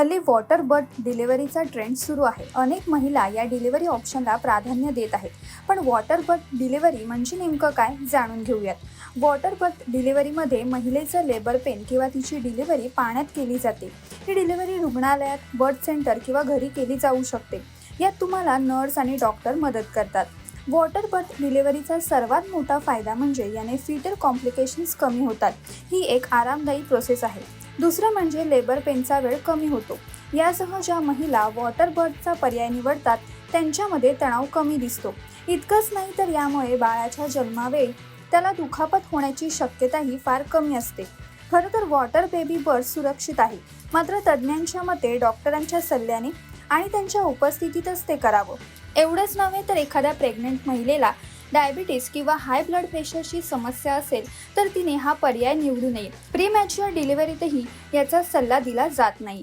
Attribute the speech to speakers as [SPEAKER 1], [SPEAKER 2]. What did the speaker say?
[SPEAKER 1] हल्ली water birth डिलिव्हरीचा trend सुरू आहे. अनेक महिला या डिलिव्हरी ऑप्शनला प्राधान्य देत आहेत. पण वॉटर बर्थ डिलिव्हरी म्हणजे नेमकं काय जाणून घेऊयात. वॉटर बर्थ डिलिव्हरीमध्ये महिलेचं लेबर पेन किंवा तिची डिलिव्हरी पाण्यात केली जाते. ही डिलिव्हरी रुग्णालयात, बर्थ सेंटर किंवा घरी केली जाऊ शकते. यात तुम्हाला नर्स आणि डॉक्टर मदत करतात. वॉटर बर्थ डिलिव्हरीचा सर्वात मोठा फायदा म्हणजे याने फिटल कॉम्प्लिकेशन्स कमी होतात. ही एक आरामदायी प्रोसेस आहे. दुसरं म्हणजे लेबर पेनचा वेळ कमी होतो. यासह ज्या महिला वॉटर बर्थचा पर्याय निवडतात त्यांच्यामध्ये तणाव कमी दिसतो. इतकंच नाही तर यामुळे बाळाच्या जन्मावेळी त्याला दुखापत होण्याची शक्यताही फार कमी असते. खरं तर वॉटर बेबी बर्थ सुरक्षित आहे, मात्र तज्ज्ञांच्या मते डॉक्टरांच्या सल्ल्याने आणि त्यांच्या उपस्थितीतच ते करावं. एवढंच नव्हे तर एखाद्या प्रेग्नंट महिलेला डायबिटीस किंवा हाय ब्लड प्रेशरची समस्या असेल तर तिने हा पर्याय निवडू नये. प्रीमॅच्युअर डिलिव्हरीतही याचा सल्ला दिला जात नाही.